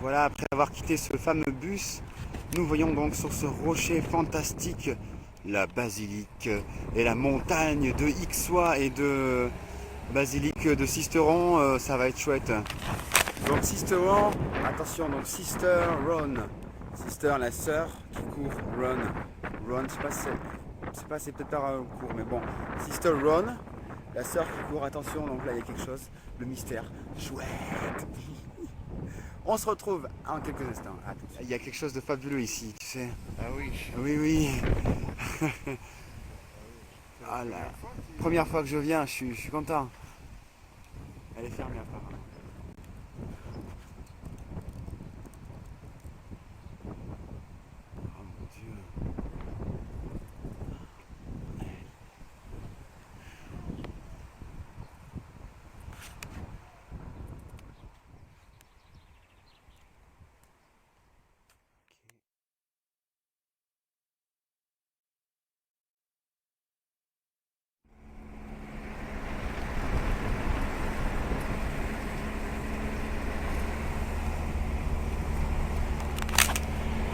voilà, après avoir quitté ce fameux bus, nous voyons donc sur ce rocher fantastique la basilique et la montagne de Ixois et de basilique de Sisteron. Ça va être chouette. Donc Sisteron, attention, donc Sister Ron. Sister, la sœur qui court, Ron. Ron, je sais pas, c'est peut-être pas court, mais bon. Sister Ron, la sœur qui court, attention, donc là il y a quelque chose, le mystère. Chouette. On se retrouve en quelques instants. À tout de suite. Il y a quelque chose de fabuleux ici, tu sais. Ah oui. Oui, oui. C'est la Ah là. première fois que tu... Première fois que je viens, je suis content. Elle est fermée apparemment. Oh mon Dieu.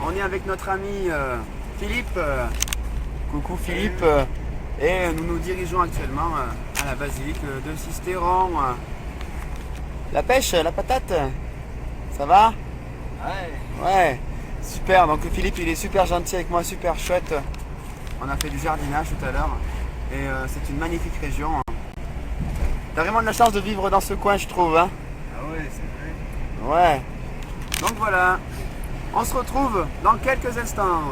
On est avec notre ami Philippe. Coucou Philippe. Et nous nous dirigeons actuellement à la basilique de Sisteron. La pêche, la patate, ça va? Ouais. Ouais, super. Donc Philippe, il est super gentil avec moi, super chouette. On a fait du jardinage tout à l'heure. Et c'est une magnifique région. T'as vraiment de la chance de vivre dans ce coin, je trouve. Hein? Ah ouais, c'est vrai. Ouais. Donc voilà. On se retrouve dans quelques instants.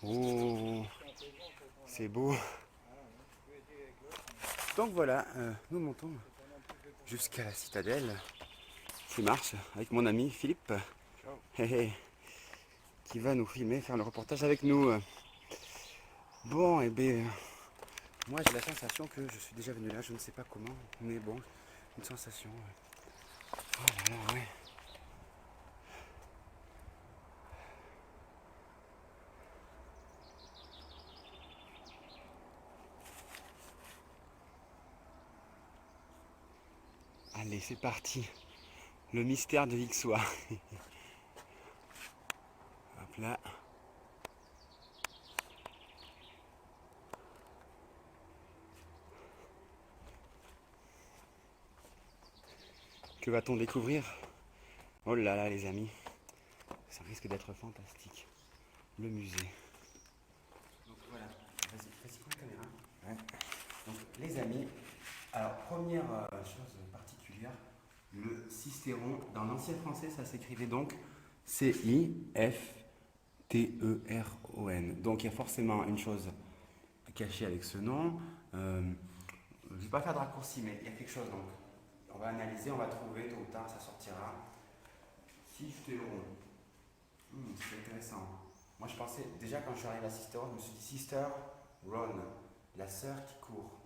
Oh, c'est beau. Donc voilà, nous montons jusqu'à la citadelle qui marche avec mon ami Philippe, Ciao. qui va nous filmer, faire le reportage avec nous. Bon, et bien, moi j'ai la sensation que je suis déjà venu là, je ne sais pas comment, mais bon, une sensation. Oh là là, ouais. Allez, c'est parti. Le mystère de Ixois. Hop là. Que va-t-on découvrir? Oh là là, les amis. Ça risque d'être fantastique. Le musée. Donc voilà, vas-y, prends la caméra. Ouais. Donc les amis, alors première chose particulière, le Sisteron, dans l'ancien français, ça s'écrivait donc Cifteron. Donc il y a forcément une chose cachée avec ce nom. Je ne vais pas faire de raccourci, mais il y a quelque chose. Donc on va analyser, on va trouver, tôt ou tard ça sortira. Sisteron. C'est intéressant. Moi je pensais, déjà quand je suis arrivé à Sisteron, je me suis dit Sister Ron, la sœur qui court.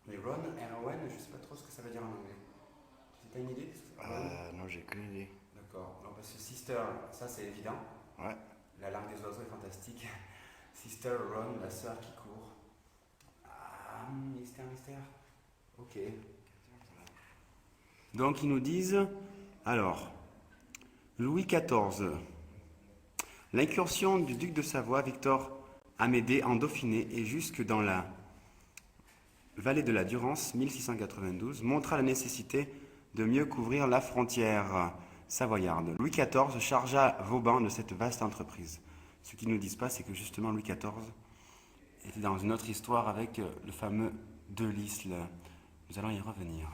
Mais Ron, R-O-N, je ne sais pas trop ce que ça veut dire en anglais. Tu as une idée de ce que ça veut dire? Non, j'ai qu'une idée. D'accord. Non, parce que Sister, ça c'est évident. Ouais. La langue des oiseaux est fantastique. Sister Ron, la sœur qui court. Ah, mystère, mystère. Ok. Donc ils nous disent, alors, Louis XIV, l'incursion du duc de Savoie, Victor Amédée en Dauphiné et jusque dans la vallée de la Durance, 1692, montra la nécessité de mieux couvrir la frontière savoyarde. Louis XIV chargea Vauban de cette vaste entreprise. Ce qu'ils ne nous disent pas, c'est que justement Louis XIV était dans une autre histoire avec le fameux de l'Isle. Nous allons y revenir.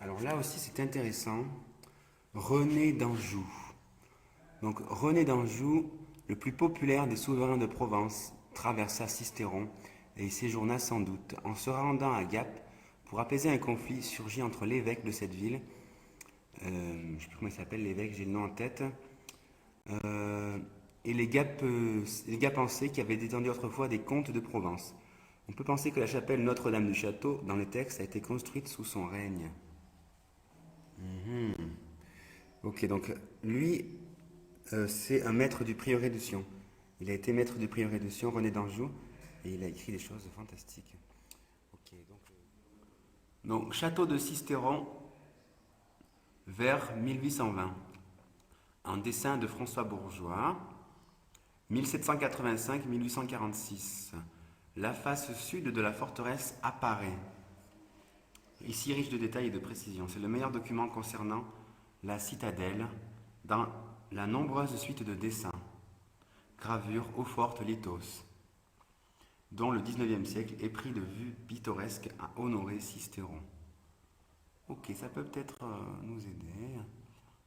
Alors là aussi, c'est intéressant. René d'Anjou. Donc René d'Anjou, le plus populaire des souverains de Provence, traversa Sisteron et y séjourna sans doute. En se rendant à Gap pour apaiser un conflit surgi entre l'évêque de cette ville, je ne sais plus comment il s'appelle l'évêque, j'ai le nom en tête, et les Gapençais qui avaient détendu autrefois des comtes de Provence. On peut penser que la chapelle Notre-Dame du Château, dans le texte, a été construite sous son règne. Ok, donc lui C'est un maître du prieuré de Sion. Il a été maître du prieuré de Sion, René d'Anjou, et il a écrit des choses fantastiques. Ok, donc château de Sisteron, vers 1820. Un dessin de François Bourgeois, 1785-1846. La face sud de la forteresse apparaît. Ici riche de détails et de précisions. C'est le meilleur document concernant la citadelle dans la nombreuse suite de dessins, gravures, eaux-fortes, lithos, dont le 19e siècle est pris de vue pittoresque à honorer Sisteron. Ok, ça peut peut-être nous aider.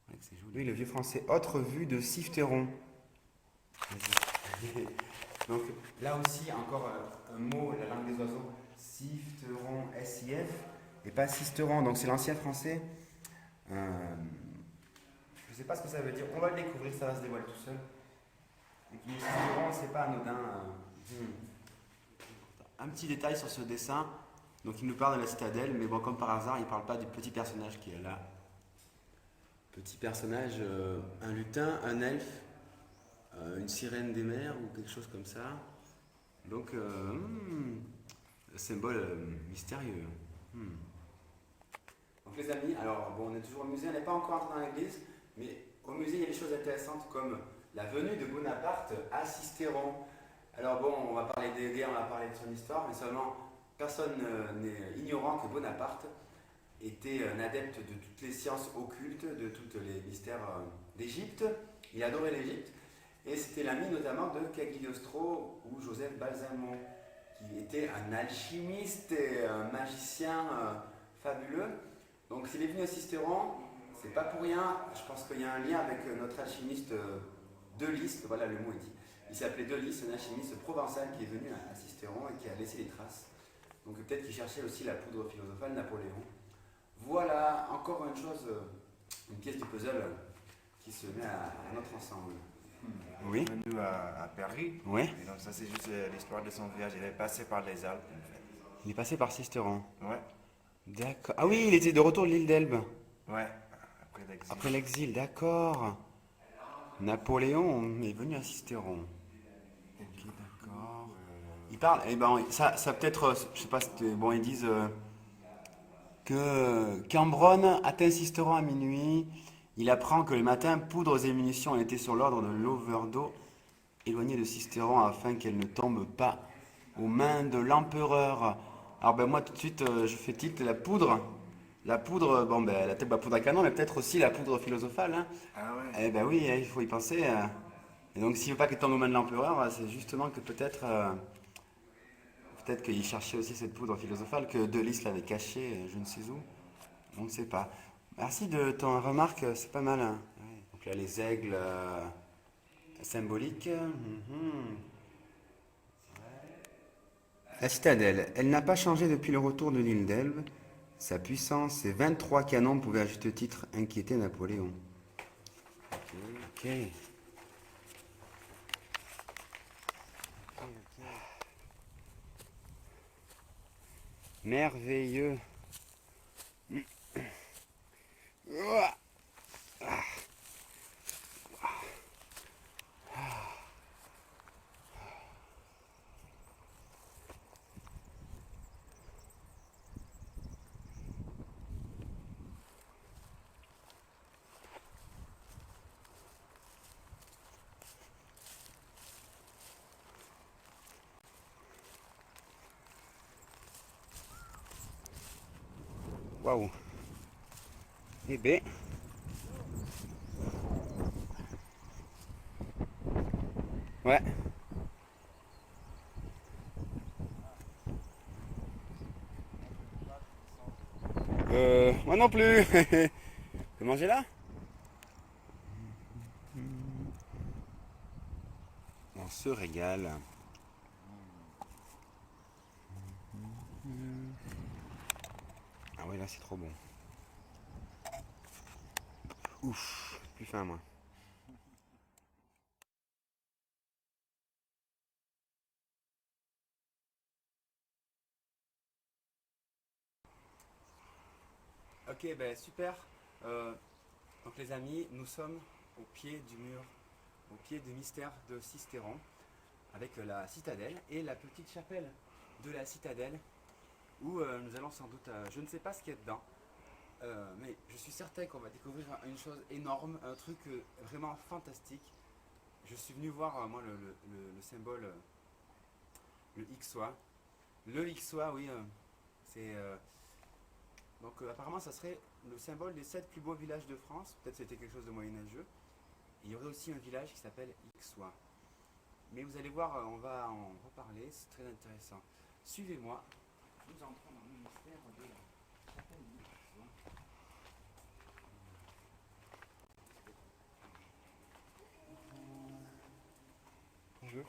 Ouais, c'est joli. Oui, le vieux français. Autre vue de Sisteron. Donc là aussi, encore un mot, la langue des oiseaux. Sisteron, S-I-F, et pas Sisteron. Donc c'est l'ancien français. Je ne sais pas ce que ça veut dire. On va le découvrir, ça va se dévoiler tout seul. Et puis Sisteron, c'est pas anodin. Un petit détail sur ce dessin. Donc il nous parle de la citadelle, mais bon, comme par hasard, il ne parle pas du petit personnage qui est là. Petit personnage, un lutin, un elfe, une sirène des mers ou quelque chose comme ça. Donc, symbole mystérieux. Donc les amis, alors bon, on est toujours au musée, on n'est pas encore entré dans l'église, mais au musée il y a des choses intéressantes comme la venue de Bonaparte à Sisteron. Alors bon, on va parler des guerres, on va parler de son histoire, mais seulement personne n'est ignorant que Bonaparte était un adepte de toutes les sciences occultes, de tous les mystères d'Égypte. Il adorait l'Égypte. Et c'était l'ami notamment de Cagliostro ou Joseph Balsamo, qui était un alchimiste et un magicien fabuleux. Donc s'il est venu à Sisteron, c'est pas pour rien. Je pense qu'il y a un lien avec notre alchimiste Delis, voilà le mot est dit. Il s'appelait Delis, un alchimiste provençal qui est venu à Sisteron et qui a laissé des traces. Donc peut-être qu'il cherchait aussi la poudre philosophale, Napoléon. Voilà, encore une chose, une pièce du puzzle qui se met à notre ensemble. Oui. Venu à Paris. Oui. Et donc ça c'est juste l'histoire de son voyage. Il est passé par les Alpes en fait. Il est passé par Sisteron. Ouais. D'accord. Ah oui, il était de retour de l'île d'Elbe. Ouais. Après l'exil. Après l'exil, d'accord. Napoléon est venu à Sisteron. Ok, d'accord. Il parle, eh ben, ça peut-être, je sais pas, bon, ils disent que Cambronne atteint Sisteron à minuit. Il apprend que le matin, poudres et munitions ont été sur l'ordre de l'Overdo, éloigné de Sisteron afin qu'elle ne tombe pas aux mains de l'empereur. Alors ben moi tout de suite je fais tilt la poudre. La poudre, bon ben la tête, la poudre à canon, mais peut-être aussi la poudre philosophale. Hein. Ah ouais. Eh ben oui, il faut y penser. Et donc s'il veut pas qu'elle tombe aux mains de l'empereur, c'est justement que peut-être qu'il cherchait aussi cette poudre philosophale que Delis l'avait cachée, je ne sais où. On ne sait pas. Merci de ton remarque, c'est pas mal. Hein. Ouais. Donc là les aigles symboliques. La citadelle, elle n'a pas changé depuis le retour de l'île d'Elbe. Sa puissance et 23 canons pouvaient à juste titre inquiéter Napoléon. Ok. Merveilleux. Waouh. Eh ben. Ouais. Moi non plus. Tu peux manger là? On se régale. Ah ouais, là c'est trop bon. Ouf, plus faim moi. Ok, ben super. Donc les amis, nous sommes au pied du mur au pied du mystère de Cicéron, avec la citadelle et la petite chapelle de la citadelle, où nous allons sans doute, je ne sais pas ce qu'il y a dedans, mais je suis certain qu'on va découvrir une chose énorme, un truc vraiment fantastique. Je suis venu voir, moi, le symbole, le XOA. Le XOA, oui, c'est... donc apparemment, ça serait le symbole des 7 plus beaux villages de France. Peut-être c'était quelque chose de moyenâgeux. Il y aurait aussi un village qui s'appelle XOA. Mais vous allez voir, on va en reparler, c'est très intéressant. Suivez-moi, nous entrons dans le mystère de la chapelle du XOA. Bonjour.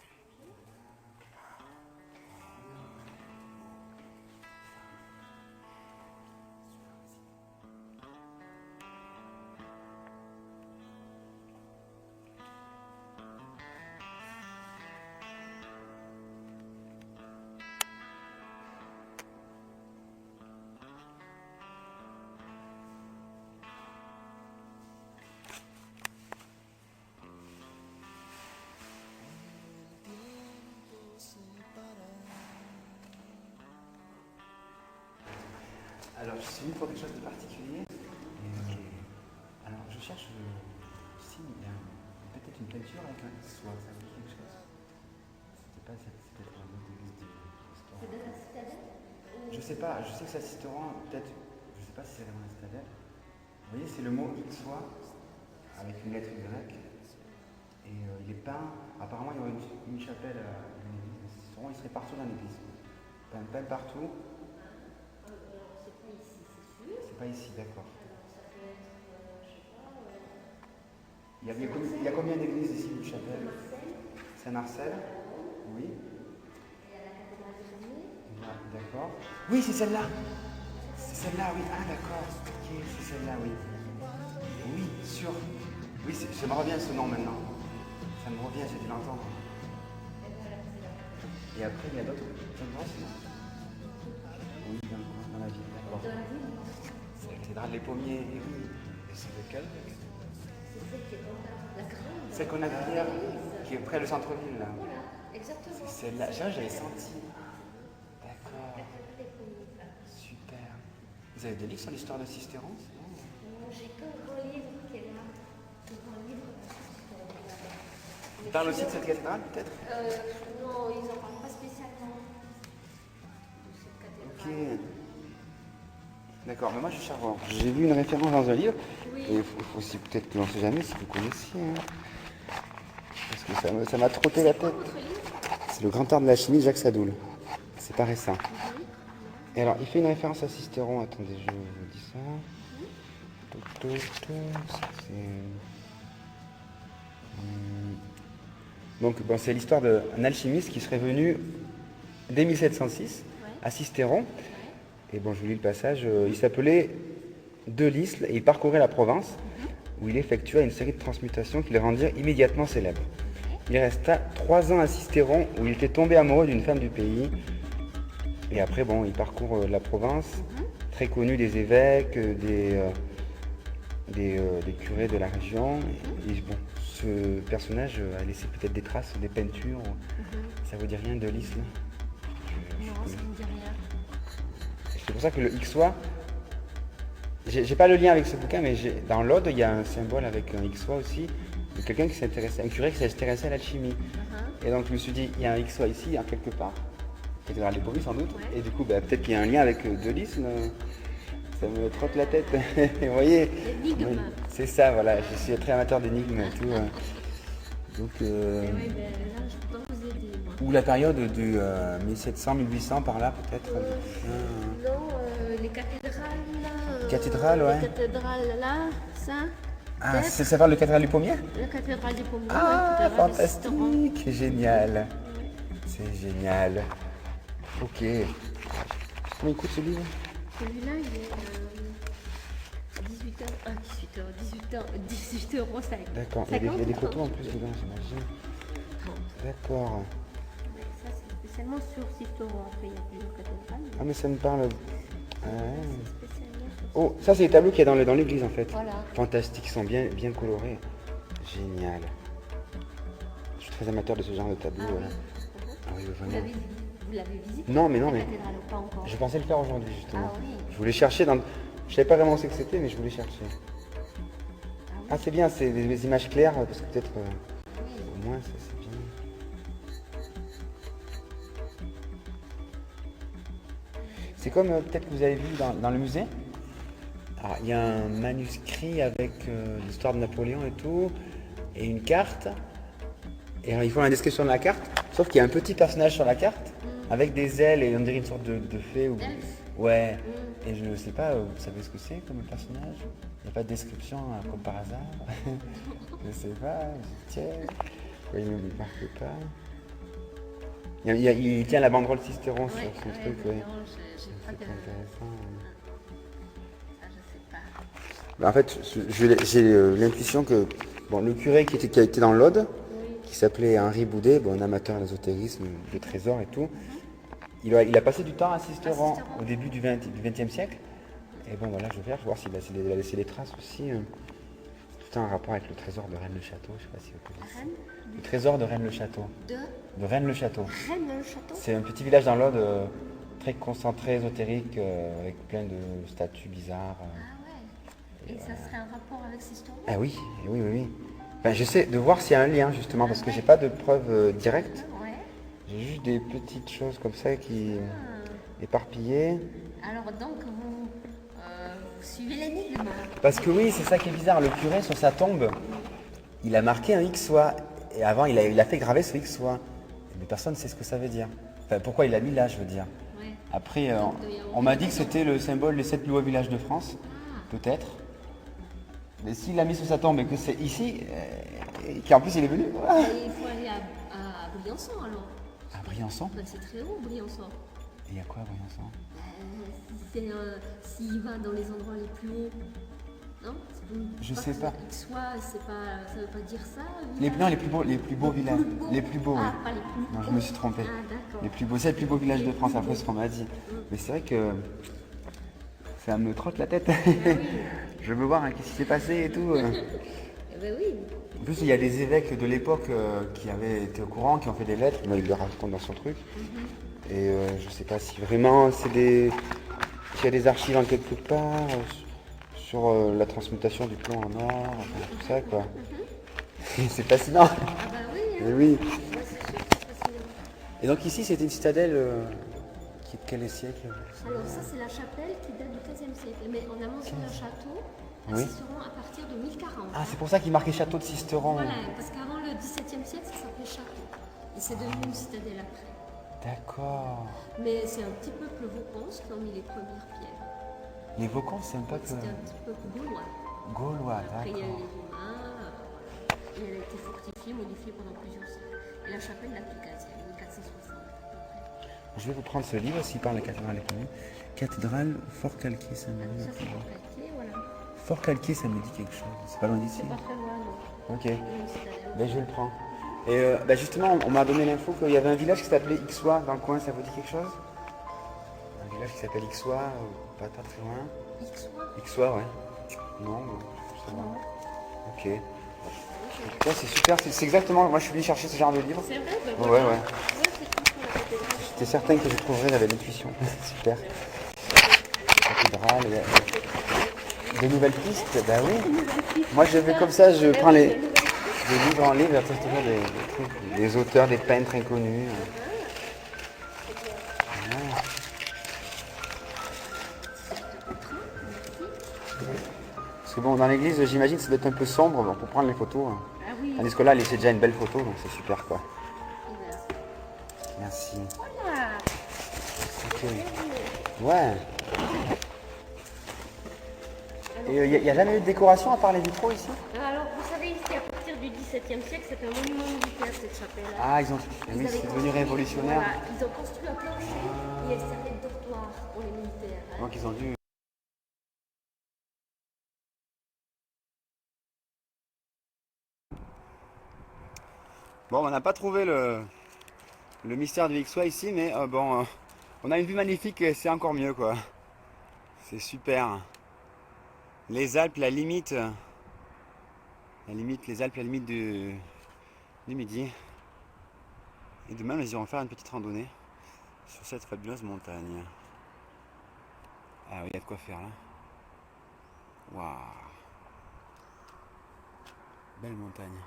Alors, je suis venu pour quelque chose de particulier. Alors, je cherche si il y a peut-être une peinture avec un XOA, ça vous dit quelque chose? C'était pas cette, c'est peut-être un autre église du restaurant. C'est de la citadelle? Je sais pas, je sais que c'est Cicéron, peut-être, je sais pas si c'est vraiment la citadelle. Vous voyez, c'est le mot XOA avec une lettre grecque. Et il est peint, apparemment il y aurait une chapelle à une église, mais Cicéron il serait partout dans l'église. Peint partout. C'est pas ici, d'accord. Il y a combien d'églises ici, une chapelle? Saint-Marcel. Oui. D'accord. Oui, c'est celle-là. C'est celle-là, oui. Ah, d'accord. Ok, c'est celle-là, oui. Oui, sûr. Oui, ça me revient ce nom maintenant. Ça me revient, j'ai dû l'entendre. Et après, il y a d'autres endroits, sinon? Oui, dans la ville, d'accord. C'est la cathédrale des Pommiers, et oui. Et c'est lequel? Celle qu'on a vue hier, qui est près du centre-ville, là. Voilà, exactement. C'est celle-là. J'avais senti. D'accord. Super. Vous avez des livres sur l'histoire de Cicéron? J'ai qu'un grand livre qui est là. Un grand livre. Ils parlent aussi de cette cathédrale, peut-être? Non, ils n'en parlent pas spécialement de cette cathédrale. Ok. D'accord, mais moi je cherche. J'ai vu une référence dans un livre. Oui. Et il faut aussi peut-être que l'on ne sait jamais si vous connaissiez. Hein. Parce que ça m'a trotté la tête. C'est le grand art de la chimie de Jacques Sadoul. C'est pas récent. Et alors, il fait une référence à Cicéron. Attendez, je vous dis ça. Donc, bon, c'est l'histoire d'un alchimiste qui serait venu dès 1706 à Cicéron. Et bon, je vous lis le passage. Il s'appelait De Lisle et il parcourait la Provence où il effectua une série de transmutations qui le rendirent immédiatement célèbre. Il resta 3 ans à Cicéron où il était tombé amoureux d'une femme du pays. Et après, bon, il parcourt la Provence, très connu des évêques, des curés de la région. Et bon, ce personnage a laissé peut-être des traces, des peintures. Ça vous dit rien, De Lisle? Non, ça ne me dit rien. C'est pour ça que le XOA, j'ai pas le lien avec ce bouquin, mais dans l'Aude, il y a un symbole avec un XOA aussi, de quelqu'un qui s'intéressait, un curé qui s'intéressait à l'alchimie. Et donc je me suis dit, il y a un XOA ici, en quelque part, cathédrale des Pommiers sans doute, et du coup, peut-être qu'il y a un lien avec De Lisle, ça me trotte la tête. Vous voyez? L'énigme. C'est ça, voilà, je suis très amateur d'énigmes et tout. Donc, Oui, ben là, je peux pas vous aider, moi. ou la période du 1700-1800 par là, peut-être. Non, les cathédrales, là. Cathédrale, ouais. Les cathédrales, là, ça. Ah, ça parle de cathédrale du Pommier? La cathédrale des Pommiers. Ah, la cathédrale de Cicéron. fantastique, génial. C'est génial. Ok. Comment il coûte ce livre? Celui-là, il est 18 euros. D'accord, il y a des photos en plus dedans, j'imagine. D'accord. Ça, c'est spécialement sur Cicéron. Après, il y a plusieurs cathédrales. Ah, mais ça me parle. Ah. Spécialement sur... Oh, ça, c'est les tableaux qu'il y a dans l'église en fait. Voilà. Fantastique, ils sont bien colorés. Génial. très amateur de ce genre de tableau. Ah oui. Ah oui, Vous vraiment. l'avez visité? Non, mais la non, mais cathédrale ou pas encore? je pensais le faire aujourd'hui, justement. Ah oui. Je voulais chercher dans... Je savais pas vraiment ce que c'était, mais je voulais chercher. Ah oui. Ah, c'est bien, c'est des images claires, parce que peut-être... Oui. au moins, ça, c'est bien. C'est comme peut-être que vous avez vu dans le musée. Alors, il y a un manuscrit avec l'histoire de Napoléon et tout, et une carte. Et alors, ils font la description de la carte, sauf qu'il y a un petit personnage sur la carte, avec des ailes, et on dirait une sorte de fée. Ou... Elfe. Ouais. Et je ne sais pas, vous savez ce que c'est comme personnage? Il n'y a pas de description, comme par hasard. Je sais pas, je tiens. Ouais, il ne me marque pas. Il tient la banderole Sisteron sur son truc, ouais. Non, j'ai pas C'est de... intéressant. Ça, je sais pas. Bah, en fait, j'ai l'intuition que bon, le curé qui a été dans l'Aude, qui s'appelait Henri Boudet, bon, un amateur d'ésotérisme, de trésors et tout, il a passé du temps à Sisteron au début du XXe siècle. Et bon, voilà, je vais voir s'il a laissé des traces aussi. Tout en rapport avec le trésor de Rennes-le-Château, je sais pas si vous connaissez. Rennes? Le trésor de Rennes-le-Château. De Rennes-le-Château. Rennes-le-Château? C'est un petit village dans l'Aude très concentré, ésotérique, avec plein de statues bizarres. Ah ouais. Et ça serait un rapport avec Sisteron? Ah oui, oui, oui, oui. Ben, j'essaie de voir s'il y a un lien justement, parce que j'ai pas de preuves directes. Ouais. J'ai juste des petites choses comme ça qui éparpillées. Alors donc vous suivez l'énigme. Parce que oui, c'est ça qui est bizarre. Le curé sur sa tombe, il a marqué un XOA. Et avant, il a fait graver ce XOA. Mais personne ne sait ce que ça veut dire. Enfin, pourquoi il l'a mis là, je veux dire. Ouais. Après, on m'a dit que c'était le symbole des 7 plus hauts villages de France. Peut-être. Mais s'il l'a mis sur sa tombe et que c'est ici, et qu'en plus il est venu. Voilà. Et il faut aller à Briançon alors. À Briançon. Ben, c'est très haut Briançon. Et il y a quoi à Briançon? S'il va dans les endroits les plus hauts, non? Je sais pas. Soit c'est pas, ça veut pas dire ça. Non, les plus beaux villages. Les plus beaux, Ah, oui. pas les plus Non, hauts. je me suis trompé. Ah, d'accord. Les plus beaux, c'est les plus beaux villages de France, après ce qu'on m'a dit. Mais c'est vrai que ça me trotte la tête. Je veux voir qu'est-ce qui s'est passé et tout. Eh ben oui. En plus, il y a des évêques de l'époque qui avaient été au courant, qui ont fait des lettres. Moi, il le raconte dans son truc. Et je sais pas si vraiment c'est des. S'il y a des archives en quelque part sur la transmutation du plomb en or, enfin, tout ça, quoi. C'est fascinant. Ah bah oui. Hein. Mais oui. Ouais, c'est sûr, c'est fascinant. Et donc ici, c'était une citadelle qui est de quel siècle? Alors ça c'est la chapelle qui date du XVe siècle. Mais on a mentionné un château à Oui. Sisteron à partir de 1040. Ah, c'est pour ça qu'il marquait château de Sisteron. Voilà, parce qu'avant le XVIIe siècle ça s'appelait château. Et c'est devenu une citadelle après. D'accord. Mais c'est un petit peuple vaucons qui ont mis les premières pierres. Les Vaucans, c'est un peuple C'était un petit peuple gaulois. gaulois, Après, il y a eu d'accord. les Romains, et elle a été fortifiée, modifiée pendant plusieurs siècles. Et la chapelle date du 15e, 1460 à peu près. Je vais vous prendre ce livre aussi par la cathédrale est connue. Cathédrale Fort Calquier, ça me dit. Ça, c'est pour plaquer, voilà. Fort Calquier, ça me dit quelque chose. C'est pas loin d'ici. C'est pas très loin, non. Ok. Il y a une citadelle. Ben, je le prends. Et justement, on m'a donné l'info qu'il y avait un village qui s'appelait Ixois dans le coin, ça vous dit quelque chose? Un village qui s'appelle Ixois, pas très loin. Ixois. Ixois, ouais. Non, ça va. Ok. Ouais, c'est super, c'est exactement. Moi, je suis venu chercher ce genre de livre. C'est vrai, ben Ouais, voilà. ouais. Ouais, c'est tout pour la cathédrale. J'étais certain que je trouverais, j'avais l'intuition. Super. Cathédrale, de nouvelles pistes, bah oui. Moi, je vais comme ça, je prends les livres en livre, et après, toujours des trucs, des auteurs, des peintres inconnus. Ouais. Parce que bon, dans l'église, j'imagine que ça doit être un peu sombre bon, pour prendre les photos. Ah oui. Tandis que là, c'est déjà une belle photo, donc c'est super quoi. Et ben, Merci. voilà. Ok. Ouais. Et il n'y a jamais eu de décoration à part les vitraux ici? Alors, vous savez, ici, à partir du XVIIe siècle, c'est un monument militaire, cette chapelle-là. Ah, ils ont. Ils Oui, avaient c'est devenu construit- révolutionnaire. Voilà, ils ont construit un plancher et elle servait de dortoir pour les militaires. Hein. Donc ils ont dû. Bon, on n'a pas trouvé le mystère du XY ici, mais bon, on a une vue magnifique et c'est encore mieux quoi. C'est super. Les Alpes, la limite. Les Alpes, la limite du Midi. Et demain, nous irons faire une petite randonnée sur cette fabuleuse montagne. Ah oui, il y a de quoi faire là. Waouh! Belle montagne.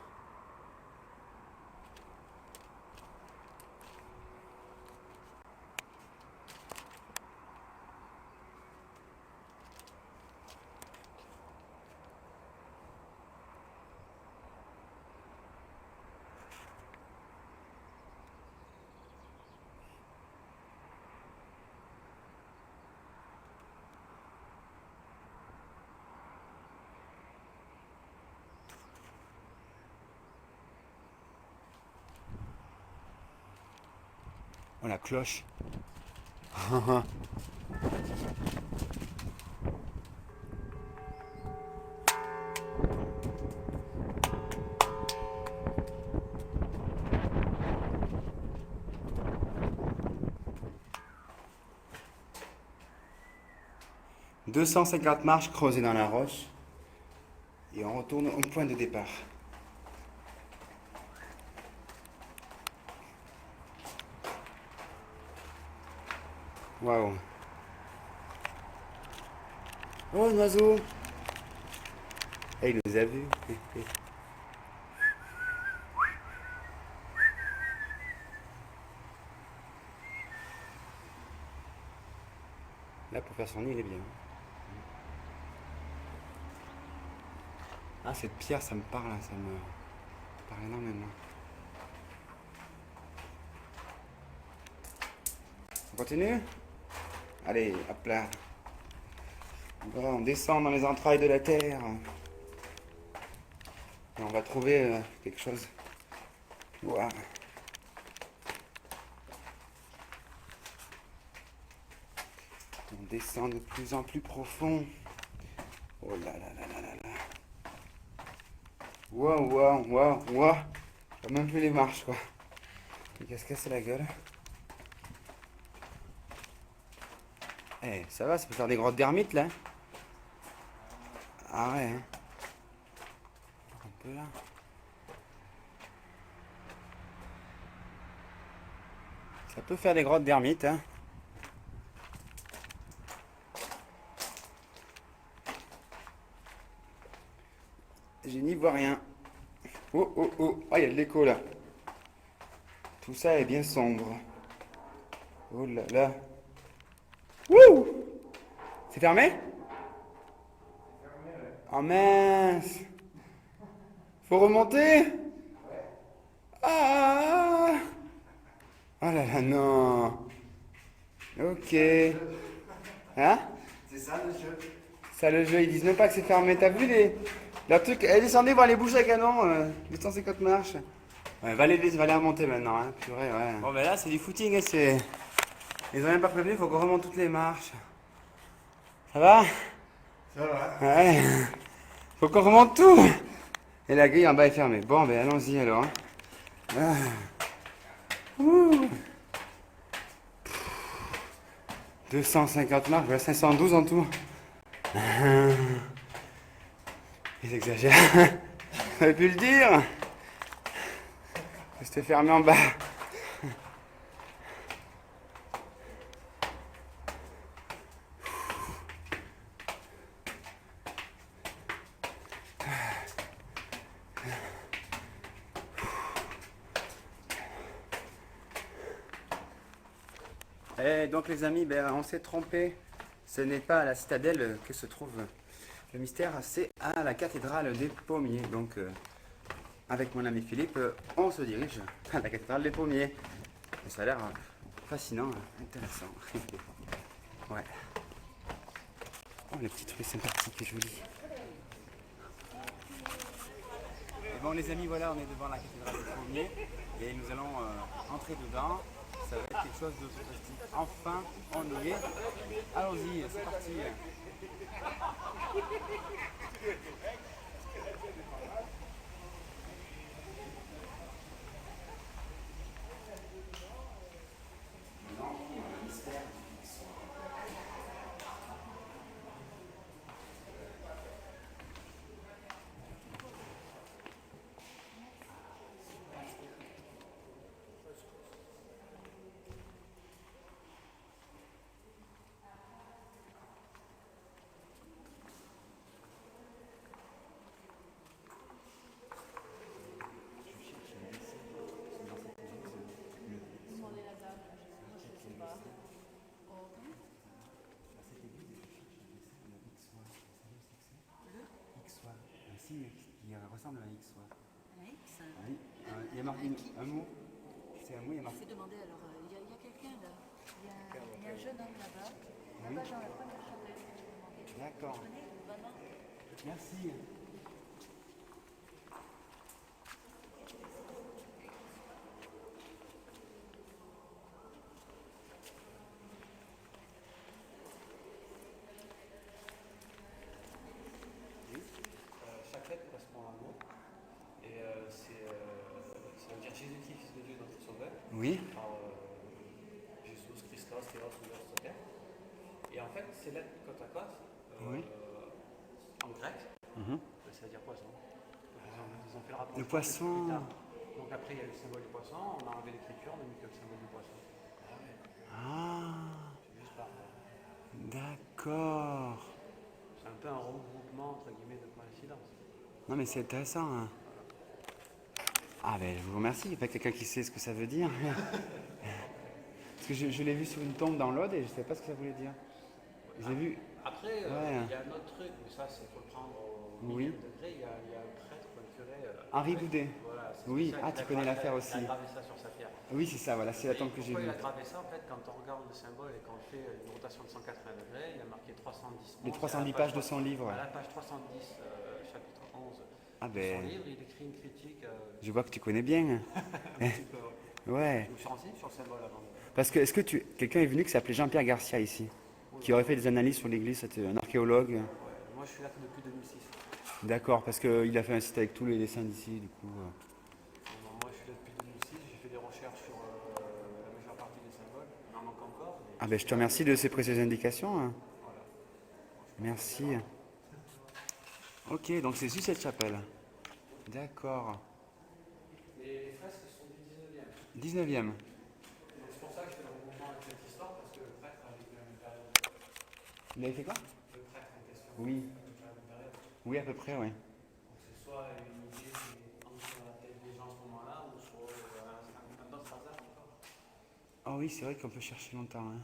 Oh la cloche. 250 marches creusées dans la roche et on retourne au point de départ. Waouh! Oh, un oiseau! Eh, il nous a vus. Là, pour faire son nid, il est bien. Ah, cette pierre, ça me parle, ça me parle énormément. On continue? Allez, hop là. Bon, on descend dans les entrailles de la terre. Et on va trouver quelque chose. Wow. On descend de plus en plus profond. Oh là là là là là là. Waouh, waouh, waouh, waouh. J'ai même plus les marches, quoi. Il va se casser la gueule. Eh, ça va, ça peut faire des grottes d'ermites, là. Ah ouais, hein. Un peu là. Ça peut faire des grottes d'ermites, hein. Je n'y vois rien. Oh, oh, oh. Ah, il y a de l'écho, là. Tout ça est bien sombre. Oh là là. Wouh! C'est fermé? Oh mince! Faut remonter? Ah! Oh là là, non! Ok. Hein? C'est ça le jeu. Ça, le jeu, ils disent même pas que c'est fermé. T'as vu leur truc? Eh, descendez voir les bouches à canon. 250 marches. Ouais, va les remonter maintenant, hein. Purée, ouais. Bon, ben là, c'est du footing, hein, c'est. Ils ont même pas prévenu, faut qu'on remonte toutes les marches. Ça va? Ça va. Ouais. Faut qu'on remonte tout. Et la grille en bas est fermée. Bon, ben allons-y alors. Ah. Ouh. 250 marques, voilà 512 en tout. Ils exagèrent. J'aurais pu le dire. C'était fermé en bas. Et donc les amis, ben, on s'est trompé. Ce n'est pas à la citadelle que se trouve le mystère, c'est à la cathédrale des Pommiers. Donc avec mon ami Philippe, on se dirige à la cathédrale des Pommiers. Et ça a l'air fascinant, intéressant. Ouais. Oh, les petites rues sympathiques et jolies. Et bon les amis, voilà, on est devant la cathédrale des Pommiers et nous allons entrer dedans. Ça va être quelque chose de fantastique. Enfin, on y est. Allons-y, c'est parti. ressemble à un X, ouais. Un X. Oui. Il y a marqué un mot. C'est un mot, il y a Il marqué. s'est demandé alors, il y a quelqu'un là. Il y a un jeune homme là-bas. Oui. Là-bas dans la première chapelle. Il s'est demandé. D'accord. Vous connaissez vraiment? Merci. Chaque lettre correspond à un mot. Et ça veut dire Jésus-Christ, Fils de Dieu, notre Sauveur. Oui. Alors, Jésus, Christos, Théos, Sauveur, Sauveur. Et en fait, ces lettres côte à côte, Oui. en grec, Mhm. ça veut dire poisson. Donc, ils ont fait le rapport. Le poisson. Donc après, il y a le symbole du poisson, on a enlevé l'écriture, on a mis que le symbole du poisson. Ah, C'est juste par. d'accord. C'est un peu un regroupement, entre guillemets, de coïncidence. Non, mais c'est intéressant. Hein. Ah, ben, je vous remercie. Il n'y a pas quelqu'un qui sait ce que ça veut dire. Parce que je l'ai vu sur une tombe dans l'Aude et je ne savais pas ce que ça voulait dire. J'ai vu. Après, Ouais. il y a un autre truc, mais ça, c'est faut le prendre au Oui. millième degré. Il y a un prêtre ou un curé. Henri Boudet. Voilà, c'est Oui, ça ah, qui tu a connais gravé- l'affaire aussi. Il a gravé ça sur sa pierre. Oui, c'est ça, voilà, c'est la Et tombe que j'ai pourquoi vue. il a gravé ça? En fait, quand on regarde le symbole et qu'on fait une rotation de 180 degrés, il a marqué 310. Les 310 pages de son livre. À la page 310, chapitre 11 Ah de ben. son livre, il écrit une critique. Je vois que tu connais bien. Un petit peu, ouais. Ouais. Je me suis renseigné sur le symbole avant. Parce que, est-ce que quelqu'un est venu qui s'appelait Jean-Pierre Garcia ici, qui aurait fait des analyses sur l'église, c'était un archéologue. Ouais, moi, je suis là depuis 2006. D'accord, parce qu'il a fait un site avec tous les dessins d'ici, du coup. Moi, je suis là depuis 2006. J'ai fait des recherches sur la majeure partie des symboles. Il en manque encore. Mais Ah ben, je te remercie de ces précieuses indications. Hein. Merci. Ok, donc c'est juste cette chapelle. D'accord. les fresques sont du 19e. 19e. Donc, c'est pour ça que je fais le regroupement avec cette histoire, parce que le prêtre a vécu la même période. Il avait fait quoi? Le prêtre en question Oui. a vécu la même période. Oui, à peu près, oui. Donc, c'est soit une idée qui entre dans la tête des gens à ce moment-là, ou soit un autre hasard encore. Ah oui, c'est vrai qu'on peut chercher longtemps. Hein.